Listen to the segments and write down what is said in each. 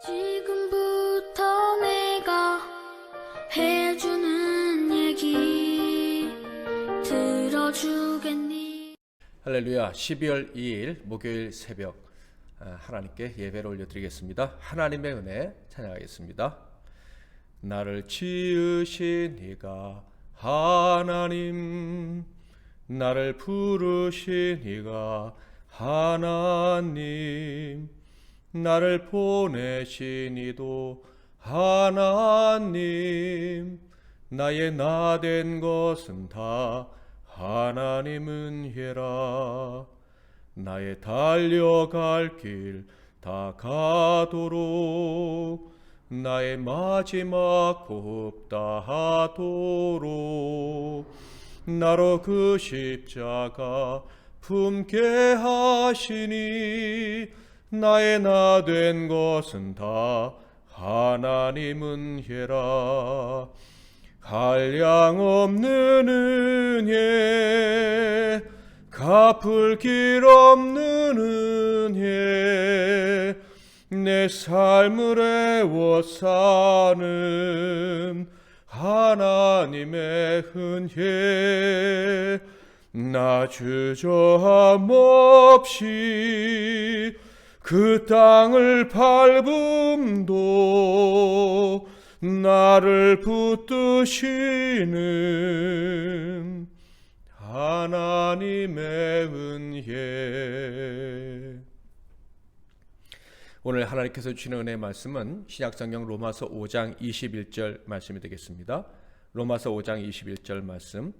지금부터 내가 해주는 얘기 들어주겠니? 할렐루야. 12월 2일 목요일 새벽 하나님께 예배를 올려드리겠습니다. 하나님의 은혜 찬양하겠습니다. 나를 지으신 이가 하나님, 나를 부르신 이가 하나님, 나를 보내신 이도 하나님, 나의 나 된 것은 다 하나님 은혜라. 나의 달려갈 길 다 가도록, 나의 마지막 호흡 다하도록, 나로 그 십자가 품게 하시니, 나의 나 된 것은 다 하나님 은혜라. 한량없는 은혜, 갚을 길 없는 은혜, 내 삶을 애워 사는 하나님의 은혜. 나 주저함 없이 그 땅을 밟음도 나를 붙드시는 하나님의 은혜. 오늘 하나님께서 주시는 은혜의 말씀은 신약성경 로마서 5장 21절 말씀이 되겠습니다. 로마서 5장 21절 말씀.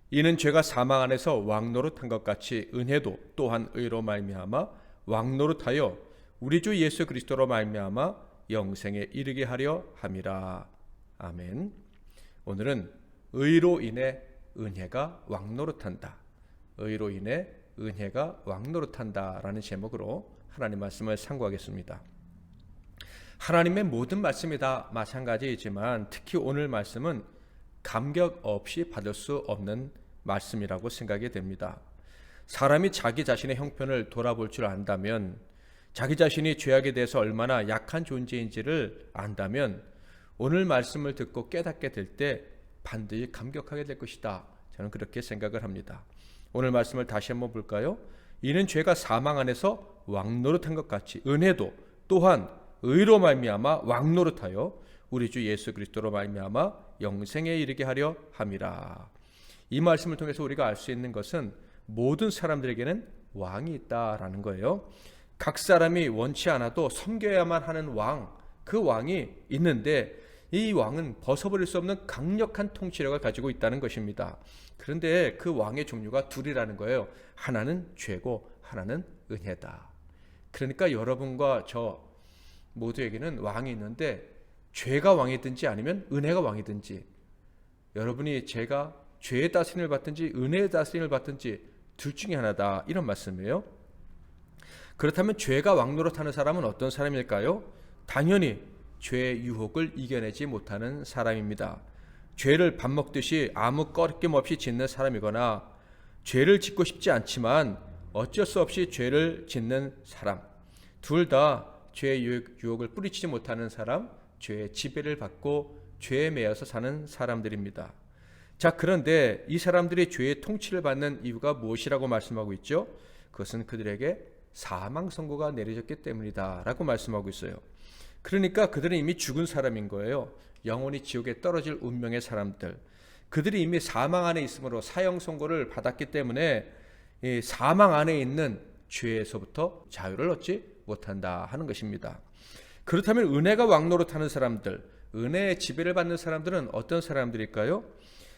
이는 죄가 사망 안에서 왕노릇한 것 같이 은혜도 또한 의로 말미암아 왕노릇하여 우리 주 예수 그리스도로 말미암아 영생에 이르게 하려 함이라. 아멘. 오늘은 의로 인해 은혜가 왕노릇한다, 의로 인해 은혜가 왕노릇한다 라는 제목으로 하나님 말씀을 상고하겠습니다. 하나님의 모든 말씀이 다 마찬가지이지만 특히 오늘 말씀은 감격 없이 받을 수 없는 말씀이라고 생각이 됩니다. 사람이 자기 자신의 형편을 돌아볼 줄 안다면, 자기 자신이 죄악에 대해서 얼마나 약한 존재인지를 안다면 오늘 말씀을 듣고 깨닫게 될 때 반드시 감격하게 될 것이다. 저는 그렇게 생각을 합니다. 오늘 말씀을 다시 한번 볼까요? 이는 죄가 사망 안에서 왕노릇한 것 같이 은혜도 또한 의로 말미암아 왕노릇하여 우리 주 예수 그리스도로 말미암아 영생에 이르게 하려 함이라. 이 말씀을 통해서 우리가 알 수 있는 것은 모든 사람들에게는 왕이 있다라는 거예요. 각 사람이 원치 않아도 섬겨야만 하는 왕, 그 왕이 있는데 이 왕은 벗어버릴 수 없는 강력한 통치력을 가지고 있다는 것입니다. 그런데 그 왕의 종류가 둘이라는 거예요. 하나는 죄고 하나는 은혜다. 그러니까 여러분과 저 모두에게는 왕이 있는데 죄가 왕이든지 아니면 은혜가 왕이든지, 여러분이 죄가 죄의 다스림을 받든지 은혜의 다스림을 받든지 둘 중에 하나다, 이런 말씀이에요. 그렇다면 죄가 왕노릇하는 사람은 어떤 사람일까요? 당연히 죄의 유혹을 이겨내지 못하는 사람입니다. 죄를 밥 먹듯이 아무 꺼리낌 없이 짓는 사람이거나 죄를 짓고 싶지 않지만 어쩔 수 없이 죄를 짓는 사람, 둘 다 죄의 유혹을 뿌리치지 못하는 사람, 죄의 지배를 받고 죄에 매여서 사는 사람들입니다. 자, 그런데 이 사람들이 죄의 통치를 받는 이유가 무엇이라고 말씀하고 있죠? 그것은 그들에게 사망 선고가 내려졌기 때문이다 라고 말씀하고 있어요. 그러니까 그들은 이미 죽은 사람인 거예요. 영원히 지옥에 떨어질 운명의 사람들. 그들이 이미 사망 안에 있으므로 사형 선고를 받았기 때문에 이 사망 안에 있는 죄에서부터 자유를 얻지 못한다 하는 것입니다. 그렇다면 은혜가 왕노릇하는 사람들, 은혜의 지배를 받는 사람들은 어떤 사람들일까요?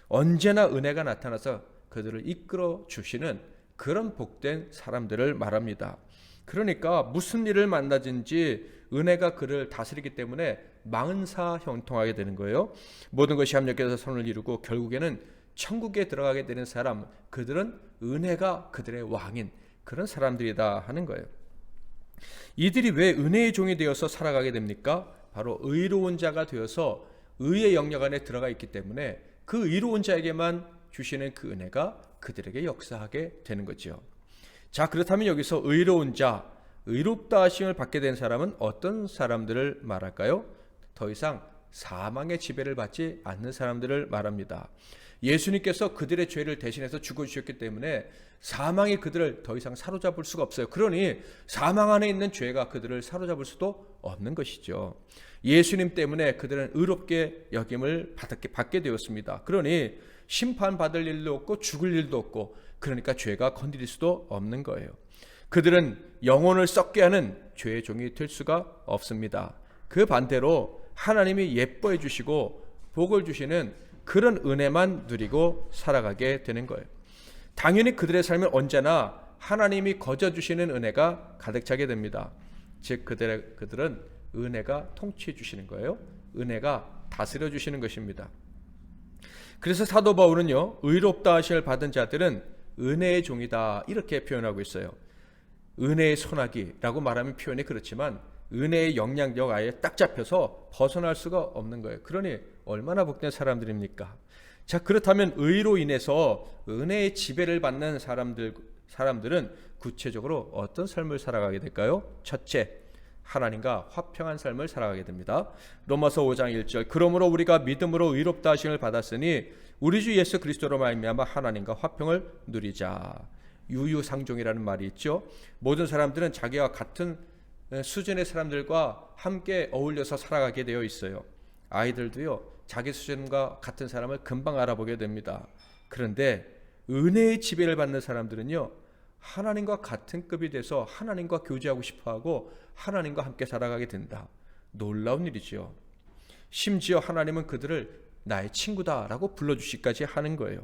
언제나 은혜가 나타나서 그들을 이끌어 주시는 그런 복된 사람들을 말합니다. 그러니까 무슨 일을 만나든지 은혜가 그를 다스리기 때문에 망은사 형통하게 되는 거예요. 모든 것이 합력해서 선을 이루고 결국에는 천국에 들어가게 되는 사람, 그들은 은혜가 그들의 왕인 그런 사람들이다 하는 거예요. 이들이 왜 은혜의 종이 되어서 살아가게 됩니까? 바로 의로운 자가 되어서 의의 영역 안에 들어가 있기 때문에 그 의로운 자에게만 주시는 그 은혜가 그들에게 역사하게 되는 거죠. 자, 그렇다면 여기서 의로운 자, 의롭다 하심을 받게 된 사람은 어떤 사람들을 말할까요? 더 이상 사망의 지배를 받지 않는 사람들을 말합니다. 예수님께서 그들의 죄를 대신해서 죽어주셨기 때문에 사망이 그들을 더 이상 사로잡을 수가 없어요. 그러니 사망 안에 있는 죄가 그들을 사로잡을 수도 없는 것이죠. 예수님 때문에 그들은 의롭게 여김을 받게 되었습니다. 그러니 심판받을 일도 없고 죽을 일도 없고, 그러니까 죄가 건드릴 수도 없는 거예요. 그들은 영혼을 썩게 하는 죄의 종이 될 수가 없습니다. 그 반대로 하나님이 예뻐해 주시고 복을 주시는 그런 은혜만 누리고 살아가게 되는 거예요. 당연히 그들의 삶은 언제나 하나님이 거저 주시는 은혜가 가득 차게 됩니다. 즉 그들은 은혜가 통치해 주시는 거예요. 은혜가 다스려 주시는 것입니다. 그래서 사도 바울은요, 의롭다 하심을 받은 자들은 은혜의 종이다 이렇게 표현하고 있어요. 은혜의 소나기라고 말하면 표현이 그렇지만 은혜의 영향력 아예 딱 잡혀서 벗어날 수가 없는 거예요. 그러니 얼마나 복된 사람들입니까? 자, 그렇다면 의로 인해서 은혜의 지배를 받는 사람들은 구체적으로 어떤 삶을 살아가게 될까요? 첫째, 하나님과 화평한 삶을 살아가게 됩니다. 로마서 5장 1절, 그러므로 우리가 믿음으로 의롭다 하심을 받았으니 우리 주 예수 그리스도로 말미암아 하나님과 화평을 누리자. 유유상종이라는 말이 있죠. 모든 사람들은 자기와 같은 수준의 사람들과 함께 어울려서 살아가게 되어 있어요. 아이들도요, 자기 수준과 같은 사람을 금방 알아보게 됩니다. 그런데 은혜의 지배를 받는 사람들은요, 하나님과 같은 급이 돼서 하나님과 교제하고 싶어하고 하나님과 함께 살아가게 된다. 놀라운 일이죠. 심지어 하나님은 그들을 나의 친구다라고 불러주시기까지 하는 거예요.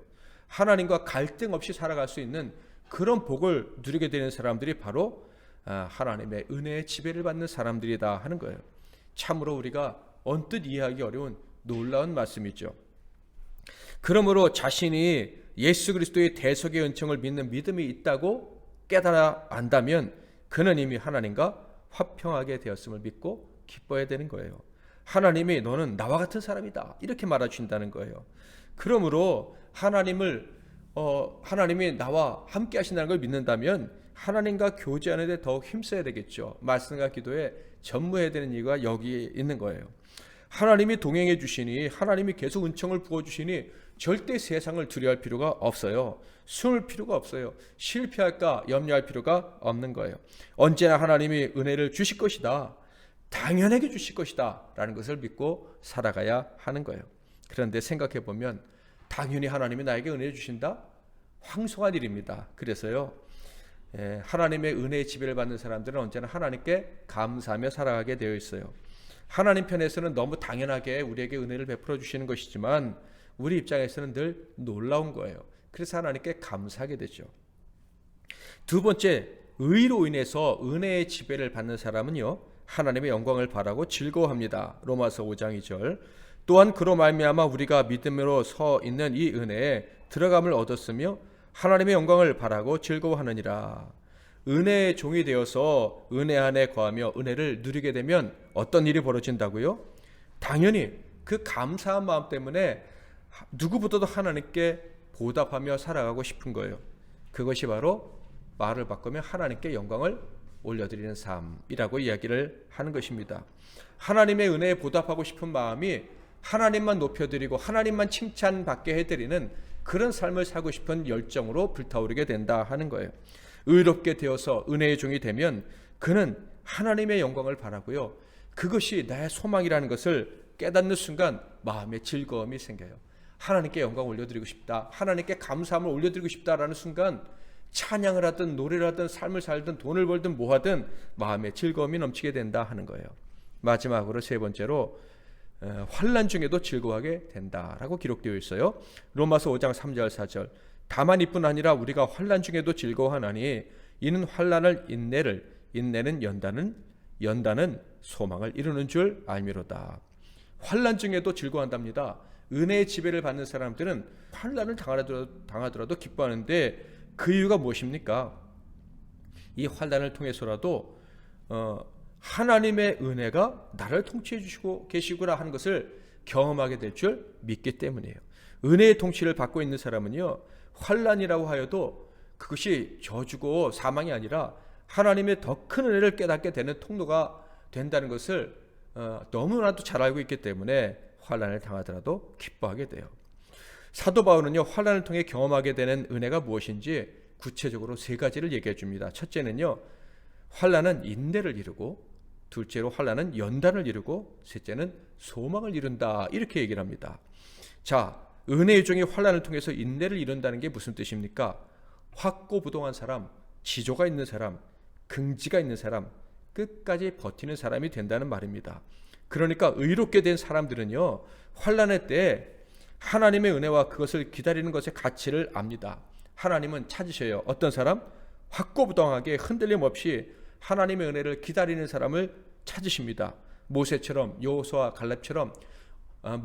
하나님과 갈등 없이 살아갈 수 있는 그런 복을 누리게 되는 사람들이 바로 하나님의 은혜의 지배를 받는 사람들이다 하는 거예요. 참으로 우리가 언뜻 이해하기 어려운 놀라운 말씀이죠. 그러므로 자신이 예수 그리스도의 대속의 은총을 믿는 믿음이 있다고 깨달아 안다면 그는 이미 하나님과 화평하게 되었음을 믿고 기뻐해야 되는 거예요. 하나님이 너는 나와 같은 사람이다 이렇게 말해주신다는 거예요. 그러므로 하나님이 나와 함께 하신다는 걸 믿는다면 하나님과 교제하는 데 더욱 힘써야 되겠죠. 말씀과 기도에 전무해야 되는 이유가 여기에 있는 거예요. 하나님이 동행해 주시니, 하나님이 계속 은총을 부어주시니 절대 세상을 두려워할 필요가 없어요. 숨을 필요가 없어요. 실패할까 염려할 필요가 없는 거예요. 언제나 하나님이 은혜를 주실 것이다, 당연하게 주실 것이다 라는 것을 믿고 살아가야 하는 거예요. 그런데 생각해 보면 당연히 하나님이 나에게 은혜 주신다? 황송한 일입니다. 그래서요, 하나님의 은혜의 지배를 받는 사람들은 언제나 하나님께 감사하며 살아가게 되어 있어요. 하나님 편에서는 너무 당연하게 우리에게 은혜를 베풀어 주시는 것이지만 우리 입장에서는 늘 놀라운 거예요. 그래서 하나님께 감사하게 되죠. 두 번째, 의로 인해서 은혜의 지배를 받는 사람은요, 하나님의 영광을 바라고 즐거워합니다. 로마서 5장 2절, 또한 그로 말미암아 우리가 믿음으로 서 있는 이 은혜에 들어감을 얻었으며 하나님의 영광을 바라고 즐거워하느니라. 은혜의 종이 되어서 은혜 안에 거하며 은혜를 누리게 되면 어떤 일이 벌어진다고요? 당연히 그 감사한 마음 때문에 누구보다도 하나님께 보답하며 살아가고 싶은 거예요. 그것이 바로 말을 바꾸면 하나님께 영광을 올려드리는 삶이라고 이야기를 하는 것입니다. 하나님의 은혜에 보답하고 싶은 마음이 하나님만 높여드리고 하나님만 칭찬받게 해드리는 그런 삶을 살고 싶은 열정으로 불타오르게 된다 하는 거예요. 의롭게 되어서 은혜의 종이 되면 그는 하나님의 영광을 바라고요, 그것이 나의 소망이라는 것을 깨닫는 순간 마음에 즐거움이 생겨요. 하나님께 영광 올려드리고 싶다, 하나님께 감사함을 올려드리고 싶다라는 순간 찬양을 하든 노래를 하든 삶을 살든 돈을 벌든 뭐하든 마음에 즐거움이 넘치게 된다 하는 거예요. 마지막으로 세 번째로 환난 중에도 즐거워하게 된다라고 기록되어 있어요. 로마서 5장 3절 4절, 다만 이뿐 아니라 우리가 환난 중에도 즐거워하나니 이는 환난을 인내는 연단은 소망을 이루는 줄 알미로다. 환난 중에도 즐거워한답니다. 은혜의 지배를 받는 사람들은 환난을 당하더라도 기뻐하는데 그 이유가 무엇입니까? 이 환난을 통해서라도 하나님의 은혜가 나를 통치해 주시고 계시구나 하는 것을 경험하게 될 줄 믿기 때문이에요. 은혜의 통치를 받고 있는 사람은요, 환난이라고 하여도 그것이 저주고 사망이 아니라 하나님의 더 큰 은혜를 깨닫게 되는 통로가 된다는 것을 너무나도 잘 알고 있기 때문에 환난을 당하더라도 기뻐하게 돼요. 사도 바울은요, 환난을 통해 경험하게 되는 은혜가 무엇인지 구체적으로 세 가지를 얘기해 줍니다. 첫째는요, 환난은 인내를 이루고, 둘째로 환난은 연단을 이루고, 셋째는 소망을 이룬다, 이렇게 얘기를 합니다. 자, 은혜의 종이 환난을 통해서 인내를 이룬다는 게 무슨 뜻입니까? 확고부동한 사람, 지조가 있는 사람, 긍지가 있는 사람, 끝까지 버티는 사람이 된다는 말입니다. 그러니까 의롭게 된 사람들은요, 환난의 때 하나님의 은혜와 그것을 기다리는 것의 가치를 압니다. 하나님은 찾으셔요. 어떤 사람? 확고부동하게 흔들림 없이 하나님의 은혜를 기다리는 사람을 찾으십니다. 모세처럼, 여호수아, 갈렙처럼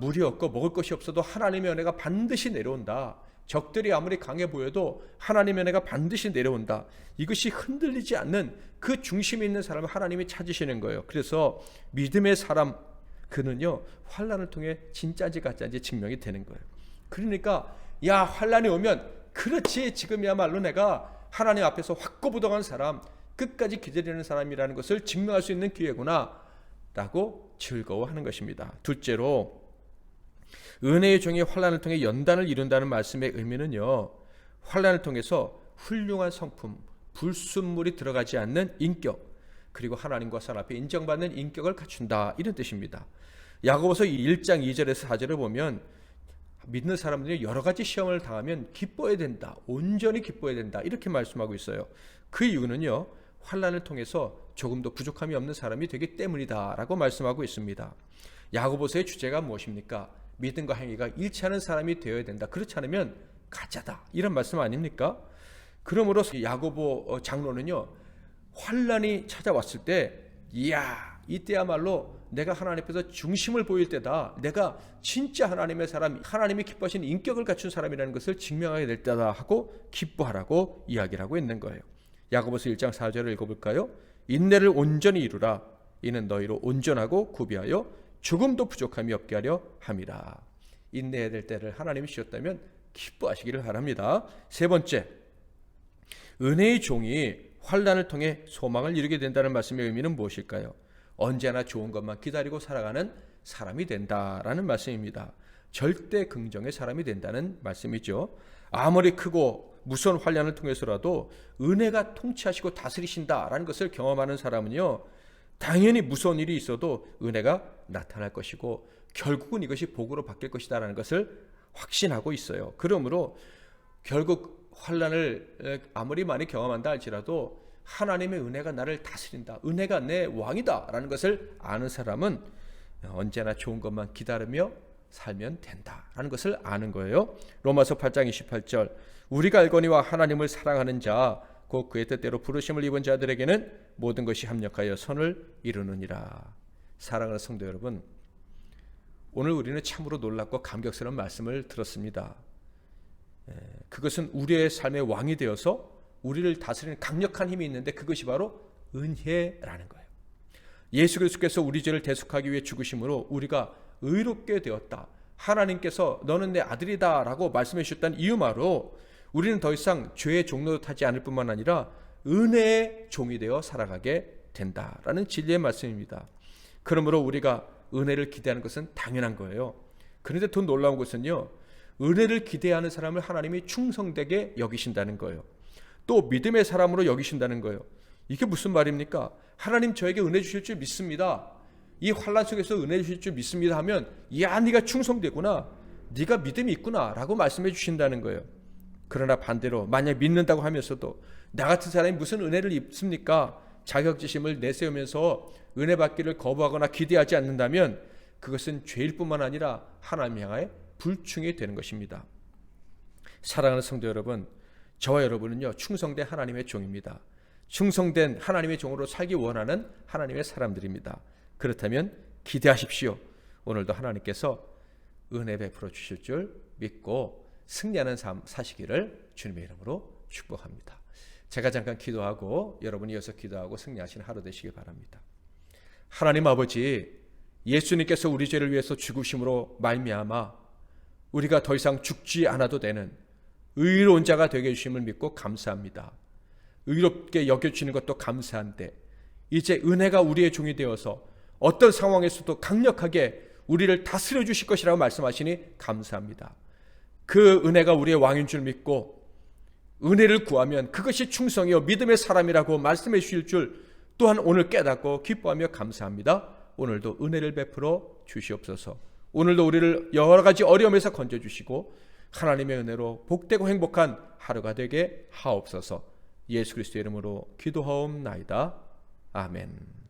물이 없고 먹을 것이 없어도 하나님의 은혜가 반드시 내려온다. 적들이 아무리 강해 보여도 하나님의 은혜가 반드시 내려온다. 이것이 흔들리지 않는 그 중심에 있는 사람을 하나님이 찾으시는 거예요. 그래서 믿음의 사람, 그는요, 환난을 통해 진짜인지 가짜인지 증명이 되는 거예요. 그러니까 야, 환난이 오면 그렇지, 지금이야말로 내가 하나님 앞에서 확고부동한 사람, 끝까지 기다리는 사람이라는 것을 증명할 수 있는 기회구나 라고 즐거워하는 것입니다. 둘째로, 은혜의 종이 환난을 통해 연단을 이룬다는 말씀의 의미는요, 환난을 통해서 훌륭한 성품, 불순물이 들어가지 않는 인격, 그리고 하나님과 사람 앞에 인정받는 인격을 갖춘다, 이런 뜻입니다. 야고보서 1장 2절에서 4절을 보면 믿는 사람들이 여러 가지 시험을 당하면 기뻐해야 된다, 온전히 기뻐해야 된다, 이렇게 말씀하고 있어요. 그 이유는요, 환난을 통해서 조금도 부족함이 없는 사람이 되기 때문이다 라고 말씀하고 있습니다. 야고보서의 주제가 무엇입니까? 믿음과 행위가 일치하는 사람이 되어야 된다. 그렇지 않으면 가짜다, 이런 말씀 아닙니까? 그러므로 야고보 장로는요, 환난이 찾아왔을 때, 이야, 이때야말로 내가 하나님 앞에서 중심을 보일 때다, 내가 진짜 하나님의 사람, 하나님이 기뻐하시는 인격을 갖춘 사람이라는 것을 증명하게 될 때다 하고 기뻐하라고 이야기를 하고 있는 거예요. 야고보서 1장 4절을 읽어볼까요? 인내를 온전히 이루라. 이는 너희로 온전하고 구비하여 조금도 부족함이 없게 하려 함이라. 인내해야 될 때를 하나님이 주셨다면 기뻐하시기를 바랍니다. 세 번째, 은혜의 종이 환난을 통해 소망을 이루게 된다는 말씀의 의미는 무엇일까요? 언제나 좋은 것만 기다리고 살아가는 사람이 된다라는 말씀입니다. 절대 긍정의 사람이 된다는 말씀이죠. 아무리 크고 무서운 환난을 통해서라도 은혜가 통치하시고 다스리신다라는 것을 경험하는 사람은요, 당연히 무서운 일이 있어도 은혜가 나타날 것이고 결국은 이것이 복으로 바뀔 것이다라는 것을 확신하고 있어요. 그러므로 결국 환난을 아무리 많이 경험한다 할지라도 하나님의 은혜가 나를 다스린다, 은혜가 내 왕이다 라는 것을 아는 사람은 언제나 좋은 것만 기다리며 살면 된다라는 것을 아는 거예요. 로마서 8장 28절, 우리가 알거니와 하나님을 사랑하는 자 곧 그의 뜻대로 부르심을 입은 자들에게는 모든 것이 합력하여 선을 이루느니라. 사랑하는 성도 여러분, 오늘 우리는 참으로 놀랍고 감격스러운 말씀을 들었습니다. 그것은 우리의 삶의 왕이 되어서 우리를 다스리는 강력한 힘이 있는데 그것이 바로 은혜라는 거예요. 예수 그리스도께서 우리 죄를 대속하기 위해 죽으심으로 우리가 의롭게 되었다, 하나님께서 너는 내 아들이다 라고 말씀해 주셨다는 이유만으로 우리는 더 이상 죄의 종로도 타지 않을 뿐만 아니라 은혜의 종이 되어 살아가게 된다라는 진리의 말씀입니다. 그러므로 우리가 은혜를 기대하는 것은 당연한 거예요. 그런데 더 놀라운 것은요, 은혜를 기대하는 사람을 하나님이 충성되게 여기신다는 거예요. 또 믿음의 사람으로 여기신다는 거예요. 이게 무슨 말입니까? 하나님 저에게 은혜 주실 줄 믿습니다, 이 환난 속에서 은혜 주실 줄 믿습니다 하면, 야, 네가 충성되구나, 네가 믿음이 있구나 라고 말씀해 주신다는 거예요. 그러나 반대로 만약 믿는다고 하면서도 나 같은 사람이 무슨 은혜를 입습니까? 자격지심을 내세우면서 은혜 받기를 거부하거나 기대하지 않는다면 그것은 죄일 뿐만 아니라 하나님 향하여 불충이 되는 것입니다. 사랑하는 성도 여러분, 저와 여러분은요, 충성된 하나님의 종입니다. 충성된 하나님의 종으로 살기 원하는 하나님의 사람들입니다. 그렇다면 기대하십시오. 오늘도 하나님께서 은혜 베풀어 주실 줄 믿고 승리하는 삶 사시기를 주님의 이름으로 축복합니다. 제가 잠깐 기도하고 여러분이 이어서 기도하고 승리하시는 하루 되시길 바랍니다. 하나님 아버지, 예수님께서 우리 죄를 위해서 죽으심으로 말미암아 우리가 더 이상 죽지 않아도 되는 의로운 자가 되게 해주심을 믿고 감사합니다. 의롭게 여겨주시는 것도 감사한데 이제 은혜가 우리의 종이 되어서 어떤 상황에서도 강력하게 우리를 다스려 주실 것이라고 말씀하시니 감사합니다. 그 은혜가 우리의 왕인 줄 믿고 은혜를 구하면 그것이 충성이요 믿음의 사람이라고 말씀해 주실 줄 또한 오늘 깨닫고 기뻐하며 감사합니다. 오늘도 은혜를 베풀어 주시옵소서. 오늘도 우리를 여러 가지 어려움에서 건져주시고 하나님의 은혜로 복되고 행복한 하루가 되게 하옵소서. 예수 그리스도의 이름으로 기도하옵나이다. 아멘.